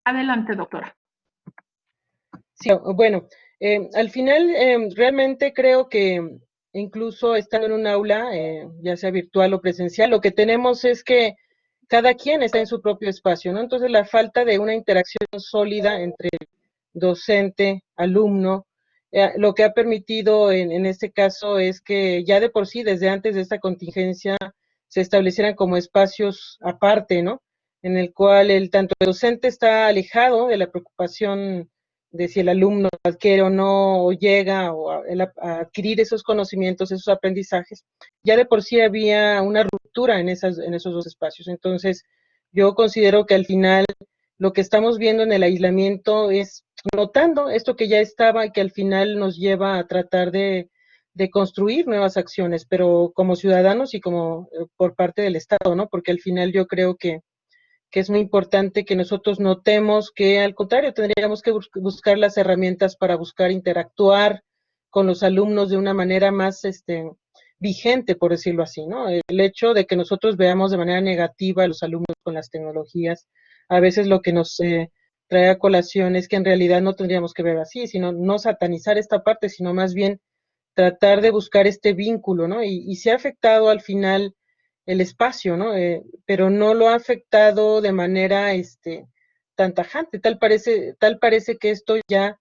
[SPEAKER 2] Adelante, doctora.
[SPEAKER 1] Sí, bueno, al final realmente creo que incluso estando en un aula, ya sea virtual o presencial, lo que tenemos es que cada quien está en su propio espacio, ¿no? Entonces la falta de una interacción sólida entre docente, alumno, lo que ha permitido en este caso es que ya de por sí, desde antes de esta contingencia, se establecieran como espacios aparte, ¿no? En el cual tanto el docente está alejado de la preocupación de si el alumno adquiere o no, o llega a adquirir esos conocimientos, esos aprendizajes, ya de por sí había una ruptura en esos dos espacios. Entonces, yo considero que al final lo que estamos viendo en el aislamiento es notando esto que ya estaba y que al final nos lleva a tratar de construir nuevas acciones, pero como ciudadanos y como por parte del Estado, ¿no? Porque al final yo creo que es muy importante que nosotros notemos que al contrario tendríamos que buscar las herramientas para buscar interactuar con los alumnos de una manera más vigente, por decirlo así, ¿no? El hecho de que nosotros veamos de manera negativa a los alumnos con las tecnologías, a veces lo que nos trae a colación es que en realidad no tendríamos que ver así, sino no satanizar esta parte, sino más bien tratar de buscar este vínculo, ¿no? Y se ha afectado al final el espacio, ¿no? Pero no lo ha afectado de manera tan tajante, tal parece que esto ya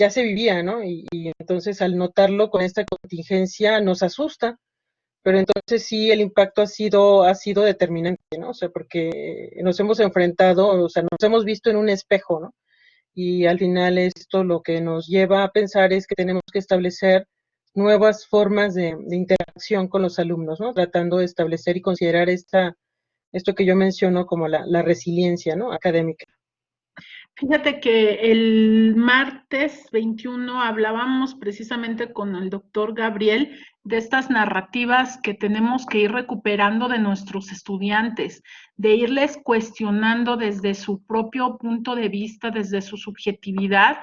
[SPEAKER 1] se vivía, ¿no? Y entonces al notarlo con esta contingencia nos asusta, pero entonces sí el impacto ha sido determinante, ¿no? O sea, porque nos hemos enfrentado, o sea, nos hemos visto en un espejo, ¿no? y al final esto lo que nos lleva a pensar es que tenemos que establecer nuevas formas de interacción con los alumnos, ¿no? Tratando de establecer y considerar esto que yo menciono como la resiliencia, ¿no? Académica.
[SPEAKER 2] Fíjate que el martes 21 hablábamos precisamente con el doctor Gabriel de estas narrativas que tenemos que ir recuperando de nuestros estudiantes, de irles cuestionando desde su propio punto de vista, desde su subjetividad,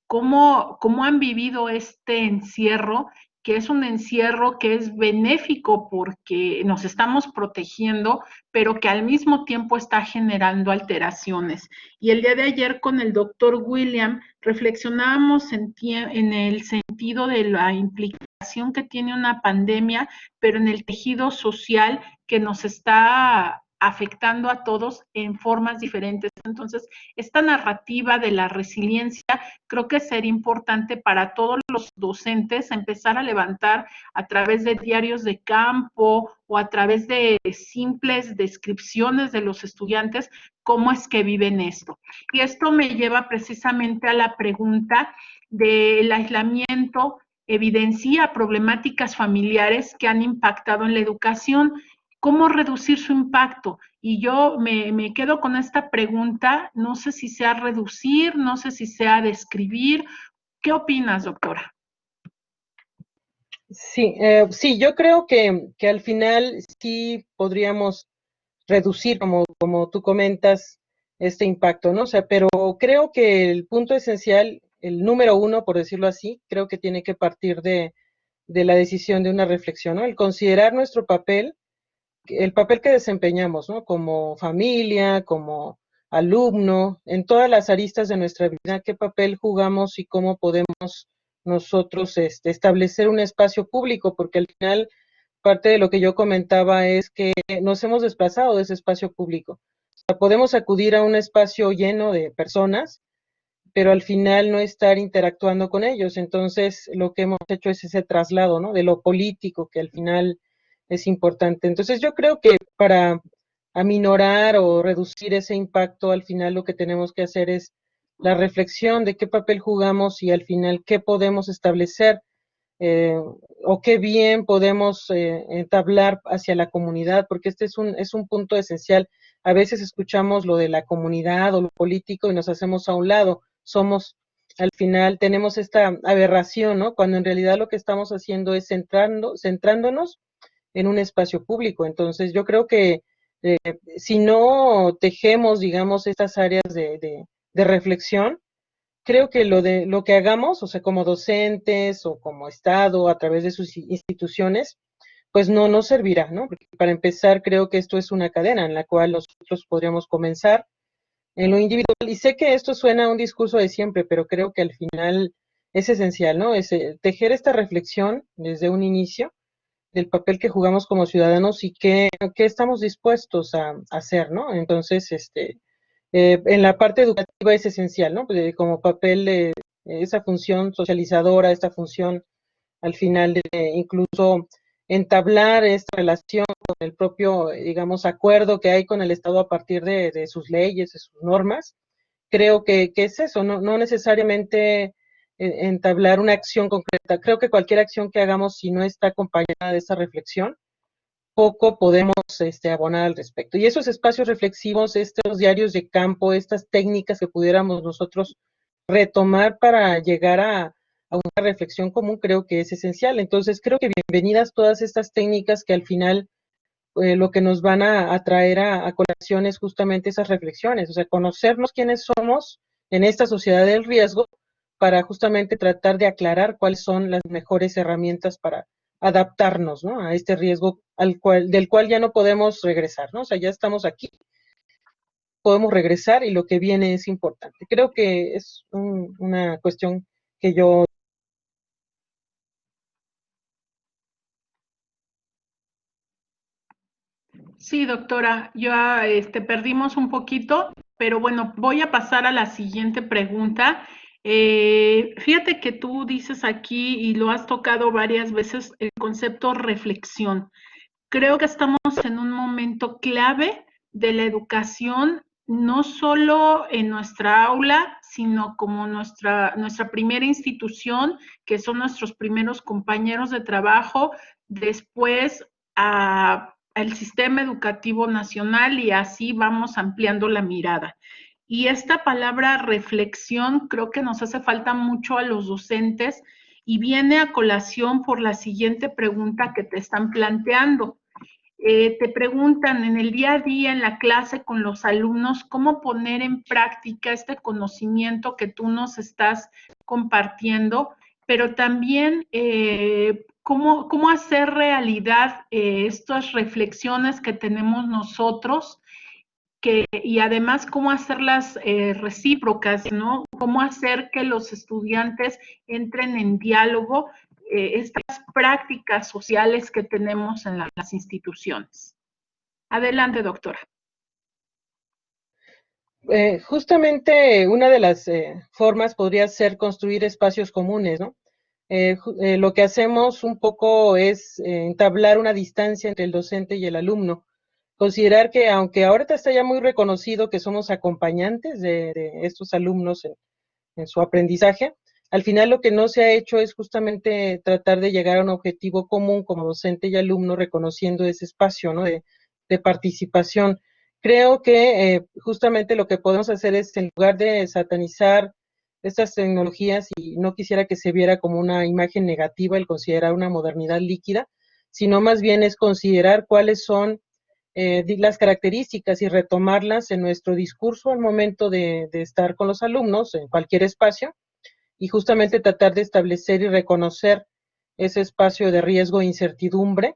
[SPEAKER 2] cómo han vivido este encierro, que es un encierro que es benéfico porque nos estamos protegiendo, pero que al mismo tiempo está generando alteraciones. Y el día de ayer con el doctor William reflexionábamos en el sentido de la implicación que tiene una pandemia, pero en el tejido social que nos está afectando a todos en formas diferentes. Entonces, esta narrativa de la resiliencia creo que sería importante para todos los docentes empezar a levantar a través de diarios de campo o a través de simples descripciones de los estudiantes cómo es que viven esto. Y esto me lleva precisamente a la pregunta del aislamiento, evidencia problemáticas familiares que han impactado en la educación. ¿Cómo reducir su impacto? Y yo me quedo con esta pregunta, no sé si sea reducir, no sé si sea describir. ¿Qué opinas, doctora?
[SPEAKER 1] Sí, yo creo que al final sí podríamos reducir, como tú comentas, este impacto, ¿no? O sea, pero creo que el punto esencial, el número uno, por decirlo así, creo que tiene que partir de la decisión de una reflexión, ¿no? El considerar nuestro papel, el papel que desempeñamos, ¿no? Como familia, como alumno, en todas las aristas de nuestra vida, qué papel jugamos y cómo podemos nosotros establecer un espacio público, porque al final parte de lo que yo comentaba es que nos hemos desplazado de ese espacio público. O sea, podemos acudir a un espacio lleno de personas, pero al final no estar interactuando con ellos. Entonces, lo que hemos hecho es ese traslado, ¿no? De lo político, que al final es importante. Entonces, yo creo que para aminorar o reducir ese impacto, al final lo que tenemos que hacer es la reflexión de qué papel jugamos y al final qué podemos establecer o qué bien podemos entablar hacia la comunidad, porque este es un punto esencial. A veces escuchamos lo de la comunidad o lo político y nos hacemos a un lado. Somos, al final, tenemos esta aberración, ¿no? Cuando en realidad lo que estamos haciendo es centrándonos en un espacio público. Entonces, yo creo que eh, si no tejemos, digamos, estas áreas de reflexión, creo que lo que hagamos, o sea, como docentes o como Estado, a través de sus instituciones, pues no nos servirá, ¿no? Porque para empezar, creo que esto es una cadena en la cual nosotros podríamos comenzar en lo individual. Y sé que esto suena a un discurso de siempre, pero creo que al final es esencial, ¿no? Es tejer esta reflexión desde un inicio del papel que jugamos como ciudadanos y qué estamos dispuestos a hacer, ¿no? Entonces, en la parte educativa es esencial, ¿no? Como papel de esa función socializadora, esta función al final de incluso entablar esta relación con el propio, digamos, acuerdo que hay con el Estado a partir de sus leyes, de sus normas. Creo que es eso, no necesariamente entablar una acción concreta. Creo que cualquier acción que hagamos, si no está acompañada de esa reflexión, poco podemos abonar al respecto. Y esos espacios reflexivos, estos diarios de campo, estas técnicas que pudiéramos nosotros retomar para llegar a una reflexión común, creo que es esencial. Entonces, creo que bienvenidas todas estas técnicas que al final lo que nos van a traer a colación es justamente esas reflexiones, o sea, conocernos quiénes somos en esta sociedad del riesgo para justamente tratar de aclarar cuáles son las mejores herramientas para adaptarnos, ¿no? A este riesgo del cual ya no podemos regresar, ¿no? O sea, ya estamos aquí, podemos regresar y lo que viene es importante. Creo que es una cuestión que yo.
[SPEAKER 2] Sí, doctora, ya perdimos un poquito, pero bueno, voy a pasar a la siguiente pregunta. Fíjate que tú dices aquí y lo has tocado varias veces el concepto reflexión. Creo que estamos en un momento clave de la educación no solo en nuestra aula, sino como nuestra primera institución, que son nuestros primeros compañeros de trabajo, después al sistema educativo nacional, y así vamos ampliando la mirada. Y esta palabra reflexión creo que nos hace falta mucho a los docentes, y viene a colación por la siguiente pregunta que te están planteando. Te preguntan en el día a día, en la clase con los alumnos, cómo poner en práctica este conocimiento que tú nos estás compartiendo, pero también cómo hacer realidad estas reflexiones que tenemos nosotros, y además cómo hacerlas recíprocas, ¿no? Cómo hacer que los estudiantes entren en diálogo, estas prácticas sociales que tenemos en las instituciones. Adelante, doctora.
[SPEAKER 1] Justamente una de las formas podría ser construir espacios comunes, ¿no? Lo que hacemos un poco es entablar una distancia entre el docente y el alumno. Considerar que aunque ahorita está ya muy reconocido que somos acompañantes de estos alumnos en su aprendizaje, al final lo que no se ha hecho es justamente tratar de llegar a un objetivo común como docente y alumno, reconociendo ese espacio, ¿no? de participación. Creo que justamente lo que podemos hacer es, en lugar de satanizar estas tecnologías, y no quisiera que se viera como una imagen negativa el considerar una modernidad líquida, sino más bien es considerar cuáles son las características y retomarlas en nuestro discurso al momento de estar con los alumnos en cualquier espacio, y justamente tratar de establecer y reconocer ese espacio de riesgo e incertidumbre,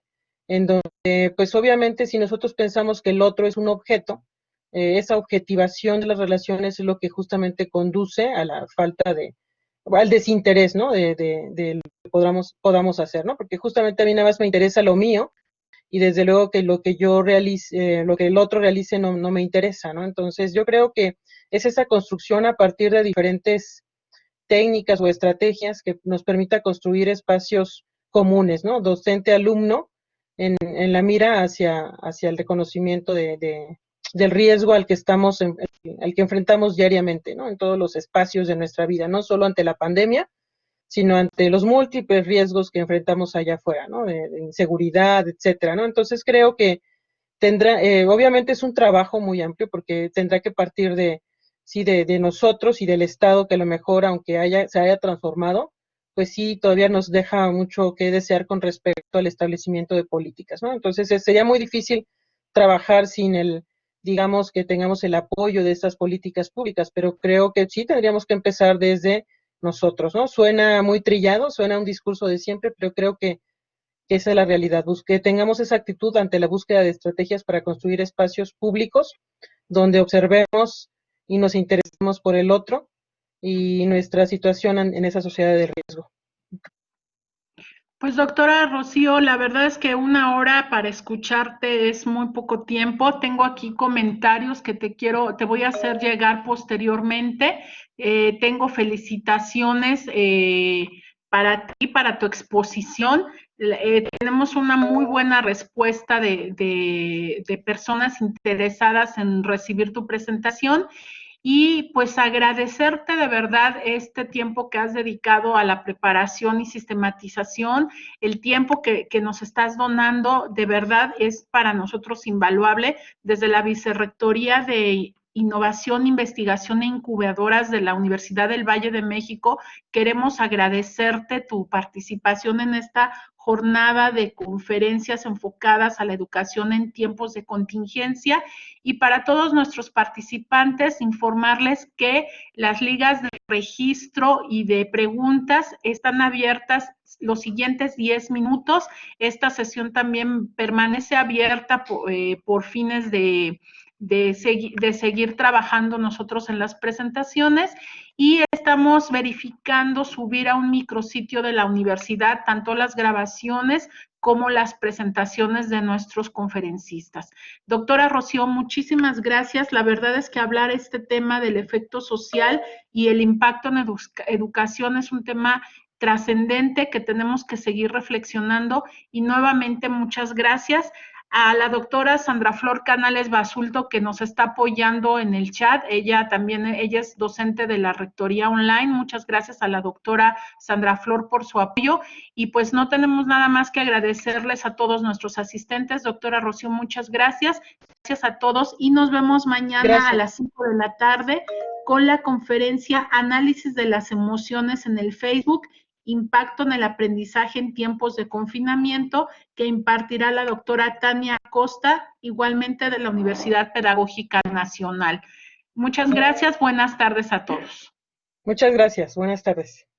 [SPEAKER 1] en donde, pues obviamente, si nosotros pensamos que el otro es un objeto, esa objetivación de las relaciones es lo que justamente conduce a la falta al desinterés, ¿no? De lo que podamos hacer, ¿no? Porque justamente a mí nada más me interesa lo mío, y desde luego que lo que yo realice, lo que el otro realice no me interesa, ¿no? Entonces yo creo que es esa construcción a partir de diferentes técnicas o estrategias que nos permita construir espacios comunes, ¿no? Docente-alumno en la mira hacia el reconocimiento del riesgo al que al que enfrentamos diariamente, ¿no? En todos los espacios de nuestra vida, no solo ante la pandemia, sino ante los múltiples riesgos que enfrentamos allá afuera, ¿no? De inseguridad, etcétera, ¿no? Entonces creo que tendrá, obviamente es un trabajo muy amplio, porque tendrá que partir sí, de nosotros y del Estado, que a lo mejor, aunque se haya transformado, pues sí, todavía nos deja mucho que desear con respecto al establecimiento de políticas, ¿no? Entonces sería muy difícil trabajar sin digamos, que tengamos el apoyo de estas políticas públicas, pero creo que sí tendríamos que empezar desde nosotros, ¿no? Suena muy trillado, suena un discurso de siempre, pero creo que esa es la realidad, que tengamos esa actitud ante la búsqueda de estrategias para construir espacios públicos donde observemos y nos interesemos por el otro y nuestra situación en esa sociedad de riesgo.
[SPEAKER 2] Pues doctora Rocío, la verdad es que 1 hora para escucharte es muy poco tiempo. Tengo aquí comentarios que te voy a hacer llegar posteriormente. Tengo felicitaciones para ti, para tu exposición. Tenemos una muy buena respuesta de personas interesadas en recibir tu presentación. Y pues agradecerte de verdad este tiempo que has dedicado a la preparación y sistematización, el tiempo que nos estás donando, de verdad es para nosotros invaluable. Desde la Vicerrectoría de Innovación, Investigación e Incubadoras de la Universidad del Valle de México, queremos agradecerte tu participación en esta jornada de conferencias enfocadas a la educación en tiempos de contingencia. Y para todos nuestros participantes, informarles que las ligas de registro y de preguntas están abiertas los siguientes 10 minutos. Esta sesión también permanece abierta por fines de seguir trabajando nosotros en las presentaciones, y estamos verificando subir a un micrositio de la universidad tanto las grabaciones como las presentaciones de nuestros conferencistas. Doctora Rocío, muchísimas gracias. La verdad es que hablar este tema del efecto social y el impacto en educación es un tema trascendente que tenemos que seguir reflexionando, y nuevamente muchas gracias. a la doctora Sandra Flor Canales Basulto, que nos está apoyando en el chat. Ella es docente de la Rectoría Online. Muchas gracias a la doctora Sandra Flor por su apoyo. Y pues no tenemos nada más que agradecerles a todos nuestros asistentes. Doctora Rocío, muchas gracias. Gracias a todos y nos vemos mañana a las 5 de la tarde con la conferencia Análisis de las emociones en el Facebook, Impacto en el aprendizaje en tiempos de confinamiento, que impartirá la doctora Tania Costa, igualmente de la Universidad Pedagógica Nacional. Muchas gracias, buenas tardes a todos.
[SPEAKER 1] Muchas gracias, buenas tardes.